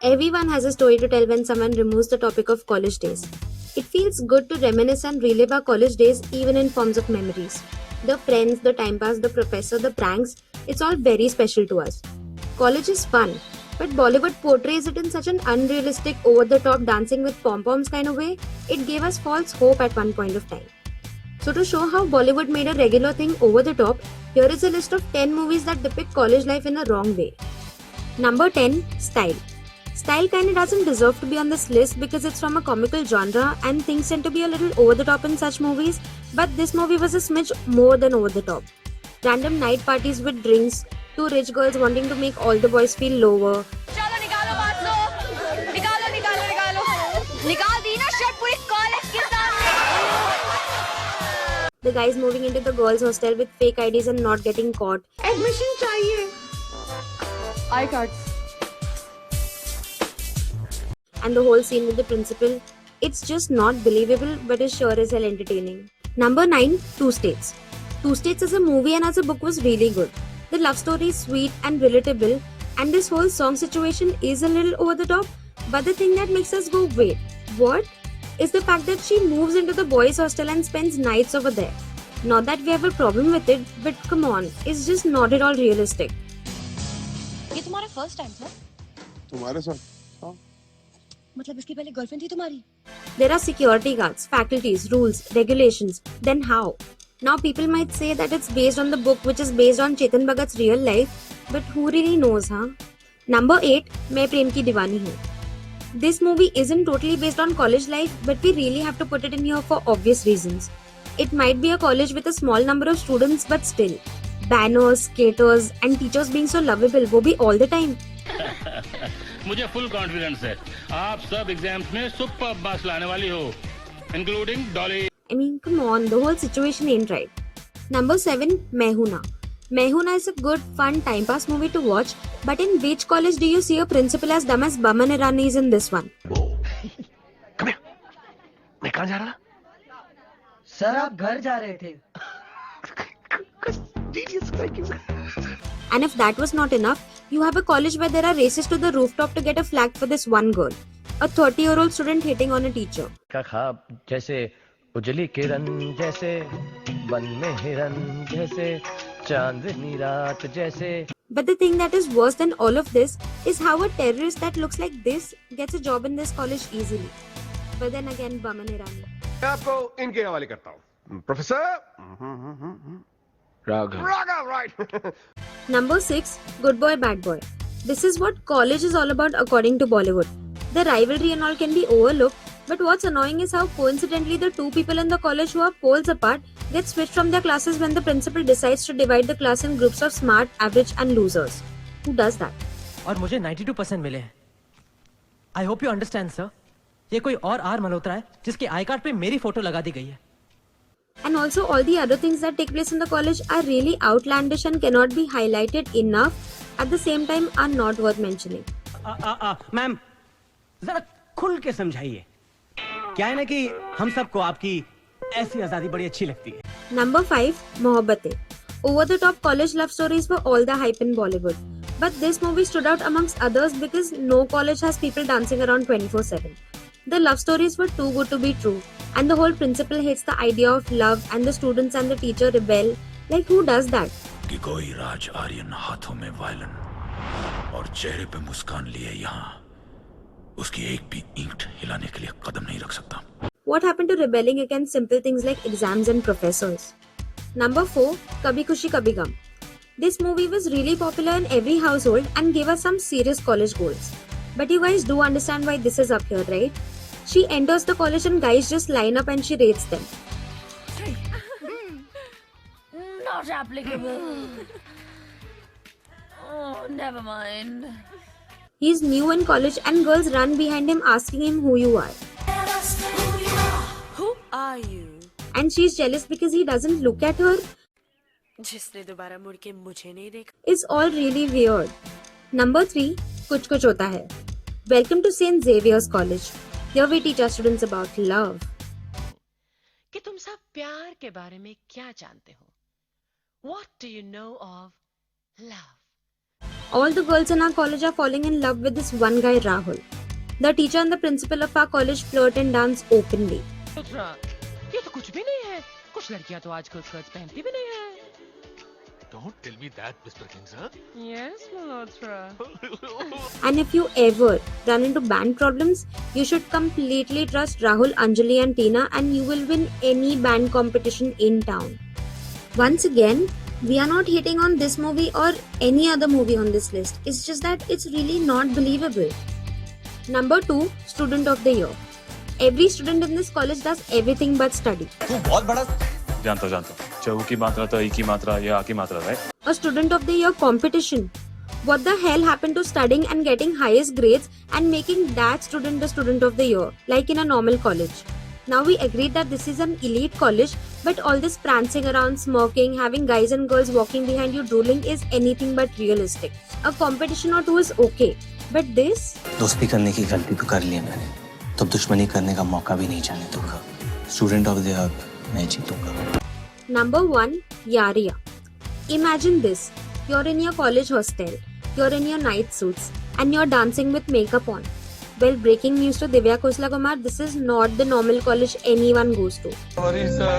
Everyone has a story to tell when someone removes the topic of college days. It feels good to reminisce and relive our college days even in forms of memories. The friends, the time pass, the professor, the pranks, it's all very special to us. College is fun, but Bollywood portrays it in such an unrealistic, over-the-top dancing with pom-poms kind of way, it gave us false hope at one point of time. So to show how Bollywood made a regular thing over the top, here is a list of 10 movies that depict college life in a wrong way. Number 10. Style. Style kinda doesn't deserve to be on this list because it's from a comical genre and things tend to be a little over the top in such movies, but this movie was a smidge more than over the top. Random night parties with drinks, two rich girls wanting to make all the boys feel lower. चलो निकालो 500 निकालो निकाल दी ना shirt पूरी college के सामने. The guys moving into the girls' hostel with fake IDs and not getting caught. Admission चाहिए. I cards. And the whole scene with the principal. It's just not believable, but is sure as hell entertaining. Number 9. Two States. Two States as a movie and as a book was really good. The love story is sweet and relatable, and this whole song situation is a little over the top, but the thing that makes us go, wait, what? Is the fact that she moves into the boys' hostel and spends nights over there. Not that we have a problem with it, but come on, it's just not at all realistic. ये तुम्हारा first time था? तुम्हारे साथ? हाँ. मतलब इसके पहले girlfriend थी तुम्हारी? There are security guards, faculties, rules, regulations. Then how? Now people might say that it's based on the book which is based on Chetan Bhagat's real life, but who really knows, huh? Number 8. मैं प्रेम की दीवानी हूँ. This movie isn't totally based on college life, but we really have to put it in here for obvious reasons. It might be a college with a small number of students, but still. Banners, skaters, and teachers being so lovable, वो भी all the time. मुझे full confidence है आप सब exams में super marks लाने वाली हो including Dolly. I mean, come on, the whole situation ain't right. Number 7. Mehuna. Mehuna is a good, fun, time pass movie to watch, but in which college do you see a principal as dumb as Baman Irani is in this one? Come here. मैं कहाँ जा रहा? Sir आप घर जा रहे थे. And if that was not enough, you have a college where there are races to the rooftop to get a flag for this one girl. A 30-year-old student hitting on a teacher. का ख्वाब जैसे उजली किरण जैसे बन में हिरन जैसे चांदनी रात जैसे. But the thing that is worse than all of this is how a terrorist that looks like this gets a job in this college easily. But then again, Baman Irani. मैं आपको इनके हवाले करता हूँ. Professor Raghav. right. Number 6. Good Boy, Bad Boy. This is what college is all about according to Bollywood. The rivalry and all can be overlooked, but what's annoying is how coincidentally the two people in the college who are poles apart get switched from their classes when the principal decides to divide the class in groups of smart, average and losers. Who does that? और मुझे 92% मिले हैं. I hope you understand, sir. ये कोई और are Malhotra है जिसके I card पे मेरी फोटो लगा दी गई है. And also all the other things that take place in the college are really outlandish and cannot be highlighted enough, at the same time are not worth mentioning. Ma'am जरा खुल के समझाइए. क्या है ना कि हम सबको आपकी ऐसी आजादी बड़ी अच्छी लगती है. Number 5. Mohabbatein. Over the top college love stories were all the hype in Bollywood. But this movie stood out amongst others because no college has people dancing around 24/7. The love stories were too good to be true, and the whole principal hates the idea of love, and the students and the teacher rebel. Like, who does that? कि कोई राज आर्यन हाथों में violin और चेहरे पे मुस्कान लिए यहाँ उसकी एक भी ईंट हिलाने के लिए कदम नहीं रख सकता. What happened to rebelling against simple things like exams and professors? Number 4. Kabhi Khushi Kabhi Gum. This movie was really popular in every household and gave us some serious college goals. But you guys do understand why this is up here, right? She enters the college and guys just line up and she rates them. Not applicable. Oh, never mind. He's new in college and girls run behind him asking him who you are. Who are you? And she's jealous because he doesn't look at her. जिसने दोबारा मुड़ के मुझे नहीं देखा. It's all really weird. Number 3. कुछ कुछ होता है. Welcome to St. Xavier's College. Here we teach our students about love. कि तुम सब प्यार के बारे में क्या जानते हो? What do you know of love? All the girls in our college are falling in love with this one guy, Rahul. The teacher and the principal of our college flirt and dance openly. ये तो कुछ भी नहीं है. कुछ लड़कियां तो आजकल स्कर्ट्स पहनती भी नहीं है. Don't tell me that, Mr. King, sir. Yes, Malhotra. And if you ever run into band problems, you should completely trust Rahul, Anjali and Tina and you will win any band competition in town. Once again, we are not hating on this movie or any other movie on this list. It's just that it's really not believable. Number 2, Student of the Year. Every student in this college does everything but study. जानता हूँ चहु की मात्रा तो ई की मात्रा या आ की मात्रा, right? A Student of the Year competition. What the hell happened to studying and getting highest grades and making that student the Student of the Year, like in a normal college? Now we agree that this is an elite college, but all this prancing around, smoking, having guys and girls walking behind you drooling is anything but realistic. A competition or two is okay, but this? दोस्ती करने की गलती तो कर ली है मैंने, तो दुश्मनी करने का मौका भी नहीं जाने दूंगा. Student of the Year मैं जीतूंगा. Number 1, Yaria. Imagine this. You're in your college hostel. You're in your night suits. And you're dancing with makeup on. Well, breaking news to Divya Khosla Kumar, this is not the normal college anyone goes to. Sorry sir.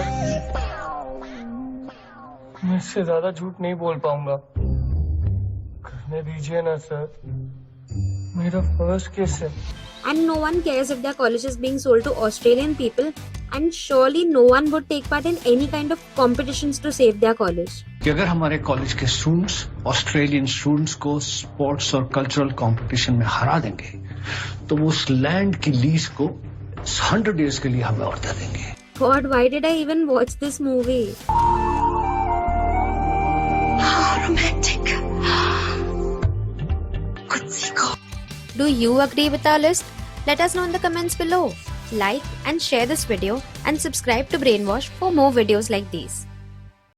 मैं इससे ज़्यादा झूठ नहीं बोल पाऊंगा. करने दीजिए ना सर. मेरा फर्स्ट केस है. And no one cares if their college is being sold to Australian people, and surely no one would take part in any kind of competitions to save their college. कि अगर हमारे college के students Australian students को sports और cultural competition में हरा देंगे तो वो उस लैंड की लीज को 100 डेज के लिए हमें और दे देंगे. God, why did I even watch this movie? Romantic. कुछ सीखो. Do you agree with our list? Let us know in the comments below. Like and share this video and subscribe to Brainwash for more videos like these.